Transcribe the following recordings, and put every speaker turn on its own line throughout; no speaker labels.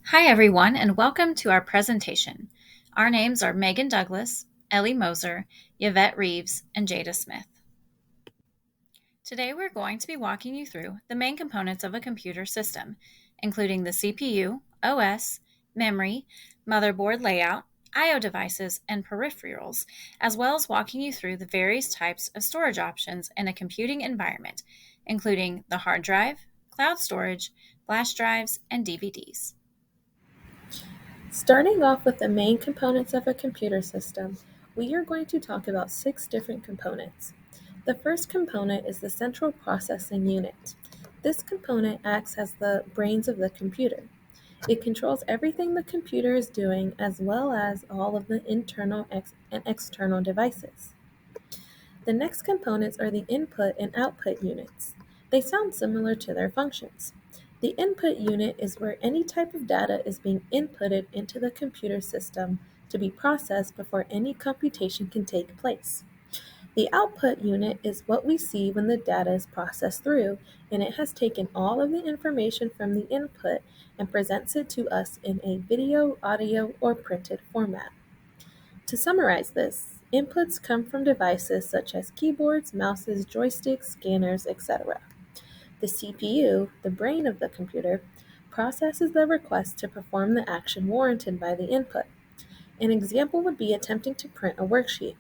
Hi, everyone, and welcome to our presentation. Our names are Megan Douglas, Ellie Moser, Yvette Reeves, and Jada Smith. Today, we're going to be walking you through the main components of a computer system, including the CPU, OS, memory, motherboard layout, I/O devices, and peripherals, as well as walking you through the various types of storage options in a computing environment, including the hard drive, cloud storage, flash drives, and DVDs.
Starting off with the main components of a computer system, we are going to talk about 6 different components. The first component is the central processing unit. This component acts as the brains of the computer. It controls everything the computer is doing as well as all of the internal and external devices. The next components are the input and output units. They sound similar to their functions. The input unit is where any type of data is being inputted into the computer system to be processed before any computation can take place. The output unit is what we see when the data is processed through, and it has taken all of the information from the input and presents it to us in a video, audio, or printed format. To summarize this, inputs come from devices such as keyboards, mouses, joysticks, scanners, etc. The CPU, the brain of the computer, processes the request to perform the action warranted by the input. An example would be attempting to print a worksheet.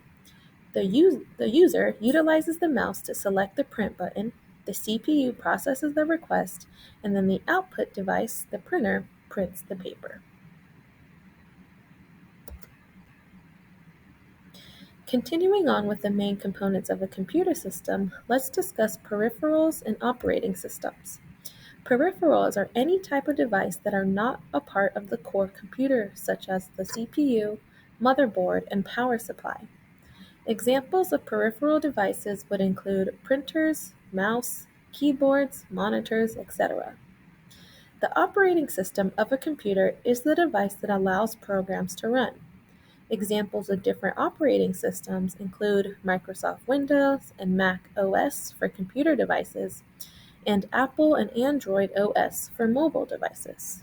The user utilizes the mouse to select the print button, the CPU processes the request, and then the output device, the printer, prints the paper. Continuing on with the main components of a computer system, let's discuss peripherals and operating systems. Peripherals are any type of device that are not a part of the core computer, such as the CPU, motherboard, and power supply. Examples of peripheral devices would include printers, mouse, keyboards, monitors, etc. The operating system of a computer is the device that allows programs to run. Examples of different operating systems include Microsoft Windows and Mac OS for computer devices, and Apple and Android OS for mobile devices.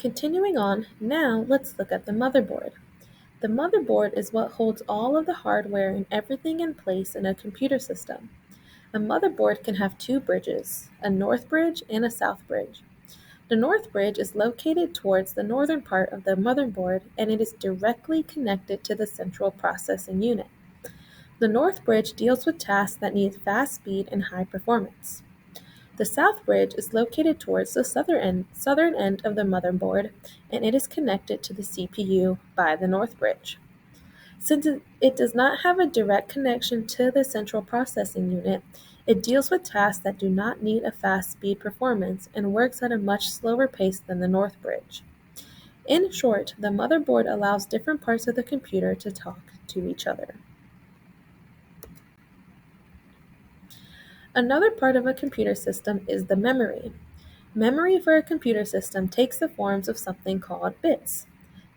Continuing on, now let's look at the motherboard. The motherboard is what holds all of the hardware and everything in place in a computer system. A motherboard can have 2 bridges, a north bridge and a south bridge. The north bridge is located towards the northern part of the motherboard, and it is directly connected to the central processing unit. The north bridge deals with tasks that need fast speed and high performance. The south bridge is located towards the southern end of the motherboard, and it is connected to the CPU by the north bridge. Since it does not have a direct connection to the central processing unit, it deals with tasks that do not need a fast speed performance and works at a much slower pace than the north bridge. In short, the motherboard allows different parts of the computer to talk to each other. Another part of a computer system is the memory. Memory for a computer system takes the forms of something called bits.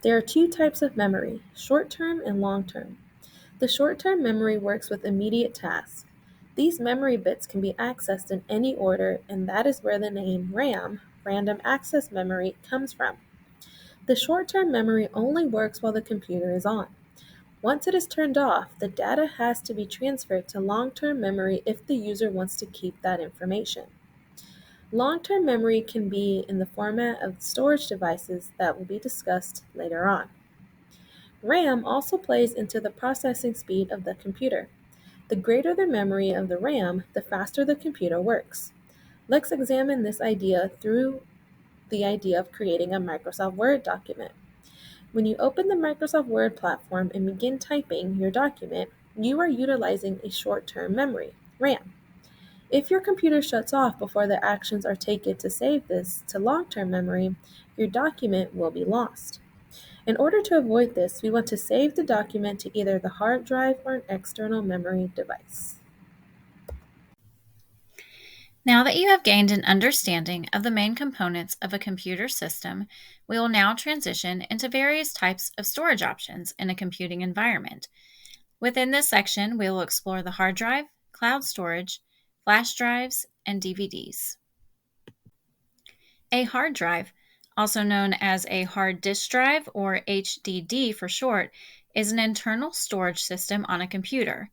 There are 2 types of memory, short-term and long-term. The short-term memory works with immediate tasks. These memory bits can be accessed in any order, and that is where the name RAM, random access memory, comes from. The short-term memory only works while the computer is on. Once it is turned off, the data has to be transferred to long-term memory if the user wants to keep that information. Long-term memory can be in the format of storage devices that will be discussed later on. RAM also plays into the processing speed of the computer. The greater the memory of the RAM, the faster the computer works. Let's examine this idea through the idea of creating a Microsoft Word document. When you open the Microsoft Word platform and begin typing your document, you are utilizing a short-term memory, RAM. If your computer shuts off before the actions are taken to save this to long-term memory, your document will be lost. In order to avoid this, we want to save the document to either the hard drive or an external memory device.
Now that you have gained an understanding of the main components of a computer system, we will now transition into various types of storage options in a computing environment. Within this section, we will explore the hard drive, cloud storage, flash drives, and DVDs. A hard drive, also known as a hard disk drive or HDD for short, is an internal storage system on a computer.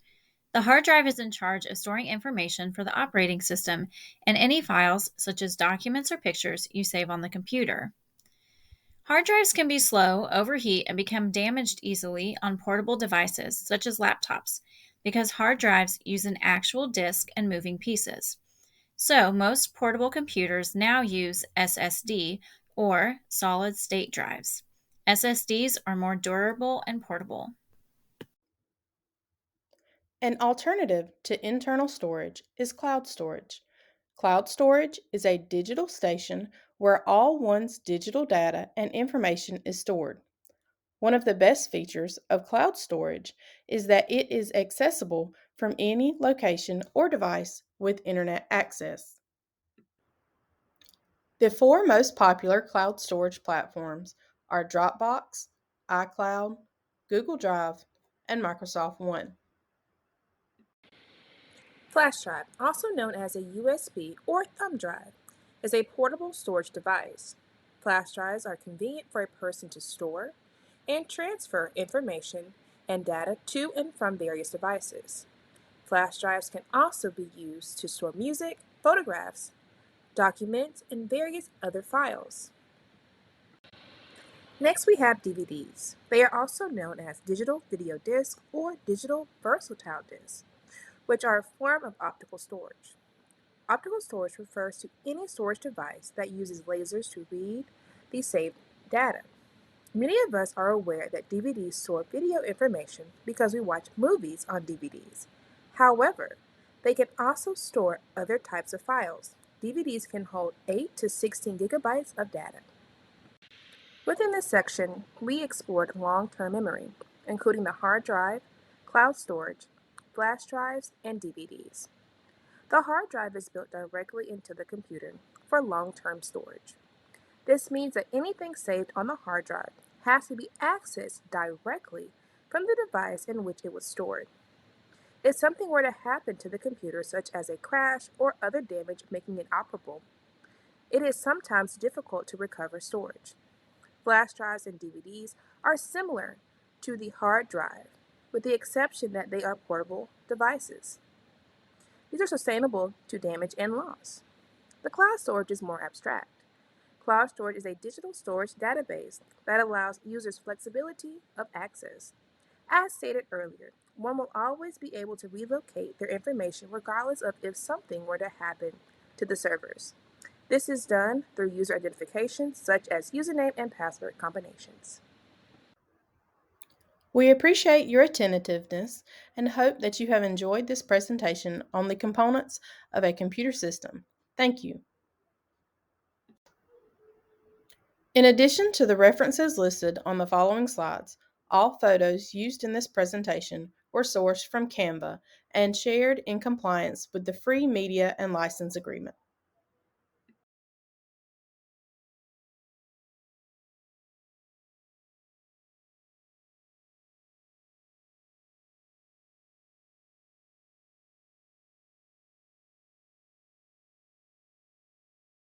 The hard drive is in charge of storing information for the operating system and any files, such as documents or pictures, you save on the computer. Hard drives can be slow, overheat, and become damaged easily on portable devices, such as laptops, because hard drives use an actual disk and moving pieces. So, most portable computers now use SSD or solid state drives. SSDs are more durable and portable.
An alternative to internal storage is cloud storage. Cloud storage is a digital station where all one's digital data and information is stored. One of the best features of cloud storage is that it is accessible from any location or device with internet access. The four most popular cloud storage platforms are Dropbox, iCloud, Google Drive, and Microsoft One.
Flash drive, also known as a USB or thumb drive, is a portable storage device. Flash drives are convenient for a person to store and transfer information and data to and from various devices. Flash drives can also be used to store music, photographs, documents, and various other files. Next, we have DVDs. They are also known as digital video disc or digital versatile disc, which are a form of optical storage. Optical storage refers to any storage device that uses lasers to read the saved data. Many of us are aware that DVDs store video information because we watch movies on DVDs. However, they can also store other types of files. DVDs can hold 8 to 16 gigabytes of data. Within this section, we explored long-term memory, including the hard drive, cloud storage, flash drives, and DVDs. The hard drive is built directly into the computer for long-term storage. This means that anything saved on the hard drive has to be accessed directly from the device in which it was stored. If something were to happen to the computer, such as a crash or other damage making it inoperable, it is sometimes difficult to recover storage. Flash drives and DVDs are similar to the hard drive, with the exception that they are portable devices. These are sustainable to damage and loss. The cloud storage is more abstract. Cloud storage is a digital storage database that allows users flexibility of access. As stated earlier, one will always be able to relocate their information regardless of if something were to happen to the servers. This is done through user identification, such as username and password combinations.
We appreciate your attentiveness and hope that you have enjoyed this presentation on the components of a computer system. Thank you. In addition to the references listed on the following slides, all photos used in this presentation were sourced from Canva and shared in compliance with the Free Media and License Agreement.